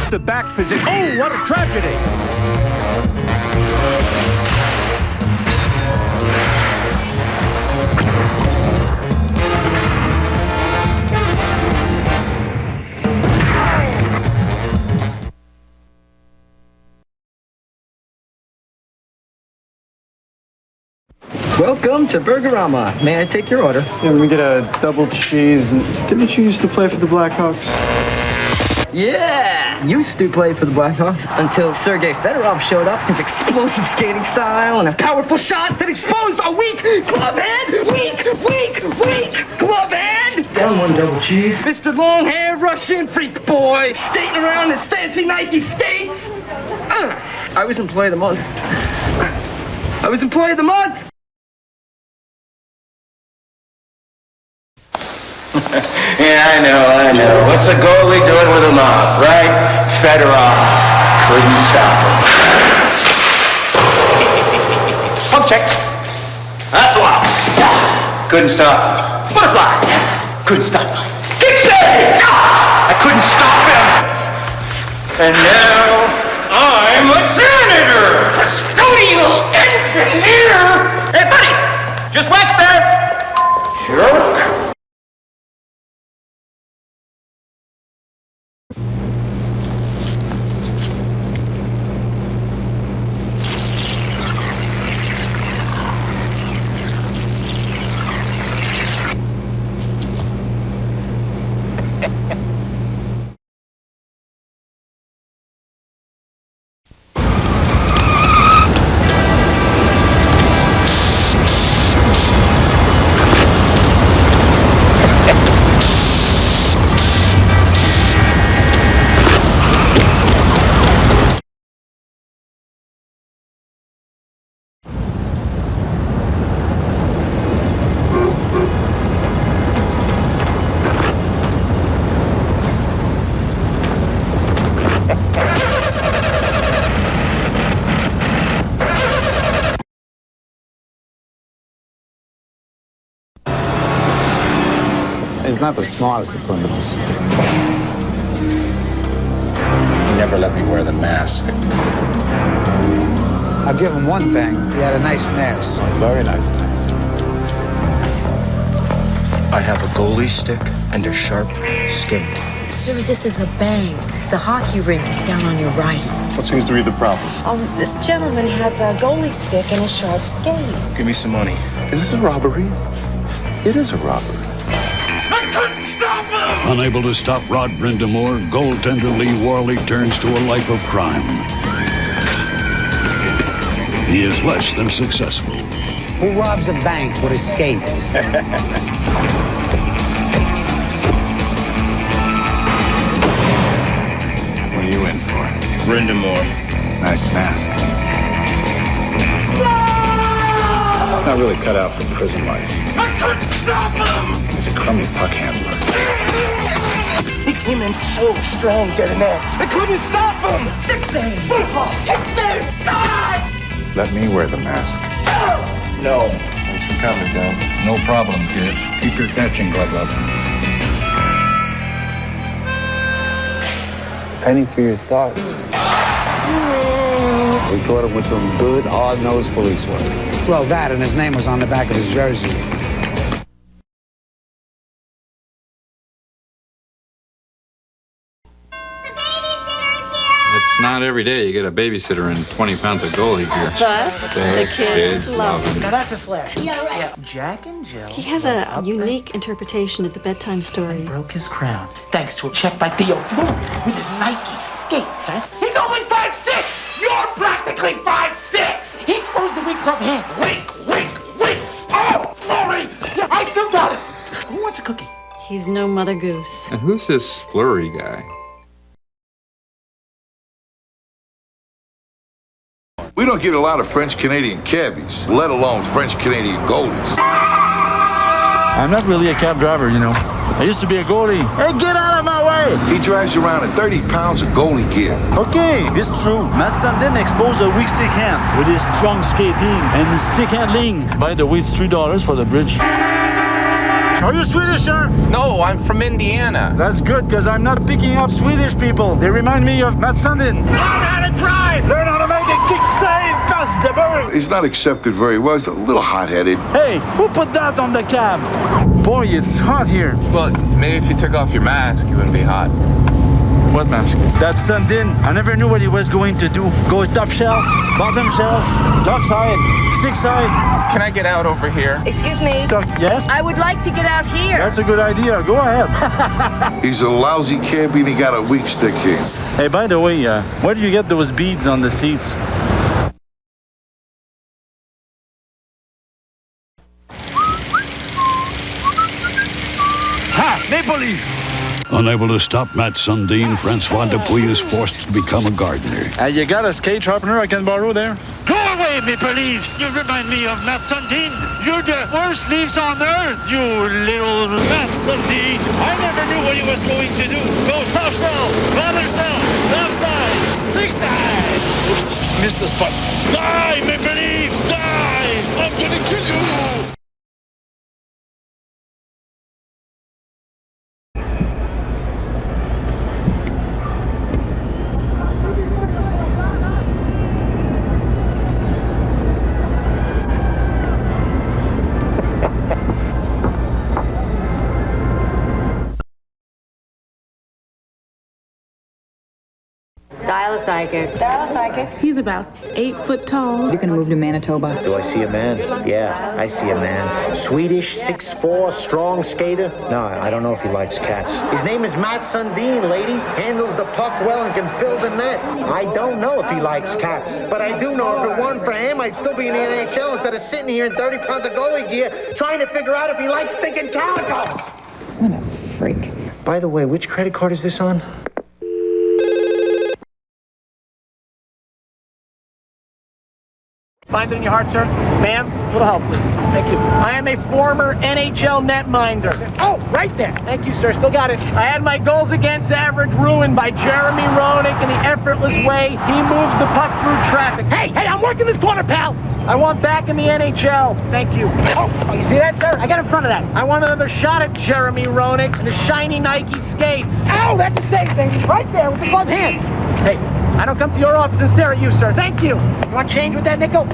off the back position. Oh, what a tragedy! Welcome to BURGERAMA. May I take your order? Yeah, let me get a double cheese. Didn't you used to play for the Blackhawks? Yeah! Used to play for the Blackhawks until Sergei Fedorov showed up. His explosive skating style and a powerful shot that exposed a weak glove hand! Weak glove hand! Down one double cheese. Mr. Long-haired Russian freak boy skating around in his fancy Nike skates. I was Employee of the Month. I was Employee of the Month! Yeah, I know. What's a goalie doing with a mop, right? Fedorov couldn't stop him. Pump check. That's locked. Couldn't stop him. Butterfly. Couldn't stop him. Kick save. I couldn't stop him. And now I'm a janitor, custodial engineer. Hey, buddy, just wax there. Jerk. He's not the smartest of criminals. He never let me wear the mask. I'll give him one thing. He had a nice mask. Very nice mask. I have a goalie stick and a sharp skate. Sir, this is a bank. The hockey rink is down on your right. What seems to be the problem? This gentleman has a goalie stick and a sharp skate. Give me some money. Is this a robbery? It is a robbery. I couldn't stop him! Unable to stop Rod Brindamore, goaltender Lee Worley turns to a life of crime. He is less than successful. Who robs a bank with a skate? What are you in for? Brindamore. Nice mask. It's not really cut out for prison life. I couldn't stop him! He's a crummy puck handler. He came in so strong, dead and there. I couldn't stop him! Stick save! Butterfly! Kick save! God! Let me wear the mask. No. Thanks for coming, Dan. No problem, kid. Keep your catching glove up. Penny for your thoughts. We caught him with some good, hard-nosed police work. Well, that, and his name was on the back of his jersey. It's not every day you get a babysitter and 20 pounds of goalie gear. But the kids love him. Now that's a slash. Yeah, right. Yeah. Jack and Jill. He has a unique interpretation of the bedtime story. Broke his crown thanks to a check by Theo Fleury with his Nike skates, right? He's only 5'6". You're practically 5'6". He exposed the weak glove hand. Wink. Oh, Fleury! Yeah, I still got it. Who wants a cookie? He's no Mother Goose. And who's this Flurry guy? We don't get a lot of French-Canadian cabbies, let alone French-Canadian goalies. I'm not really a cab driver, you know. I used to be a goalie. Hey, get out of my way! He drives around in 30 pounds of goalie gear. Okay, it's true. Matt Sandin exposed a weak stick hand with his strong skating and his stick handling. By the way, it's $3 for the bridge. Are you Swedish, sir? No, I'm from Indiana. That's good, because I'm not picking up Swedish people. They remind me of Matt Sundin. Learn how to drive! Learn how to make a kick save! Fast the bird! He's not accepted very well. He's a little hot-headed. Hey, who put that on the cab? Boy, it's hot here. Well, maybe if you took off your mask, you wouldn't be hot. What mask? That Sundin. I never knew what he was going to do. Go top shelf, bottom shelf, top side, stick side. Can I get out over here? Excuse me? Yes? I would like to get out here. That's a good idea. Go ahead. He's a lousy cabbie and he got a weak stick here. Hey, by the way, where do you get those beads on the seats? Ha! Maple Leaf! Unable to stop Matt Sundin, Francois Dupuis is forced to become a gardener. You got a skate sharpener I can borrow there? Go away, Maple Leafs! You remind me of Matt Sundin! You're the worst Leafs on earth, you little Matt Sundin! I never knew what he was going to do! Go top shelf, bottom shelf, top side, stick side! Oops, missed the spot. Die, Maple Leafs! Die! I'm gonna kill you! Dial a psychic. Dial a psychic. He's about 8 foot tall. You're gonna move to Manitoba. Do I see a man? Yeah, I see a man. Swedish, 6'4", strong skater. No, I don't know if he likes cats. His name is Matt Sundin, lady. Handles the puck well and can fill the net. I don't know if he likes cats, but I do know if it weren't for him, I'd still be in the NHL instead of sitting here in 30 pounds of goalie gear trying to figure out if he likes stinking calicos. What a freak. By the way, which credit card is this on? Find it in your heart, sir. Ma'am, a little help, please. Thank you. I am a former NHL netminder. Oh, right there. Thank you, sir. Still got it. I had my goals against average ruined by Jeremy Roenick in the effortless way he moves the puck through traffic. Hey, I'm working this corner, pal. I want back in the NHL. Thank you. Oh, you see that, sir? I got in front of that. I want another shot at Jeremy Roenick and the shiny Nike skates. Ow, that's the same thing. Right there with the glove hand. Hey, I don't come to your office and stare at you, sir. Thank you. You want change with that nickel?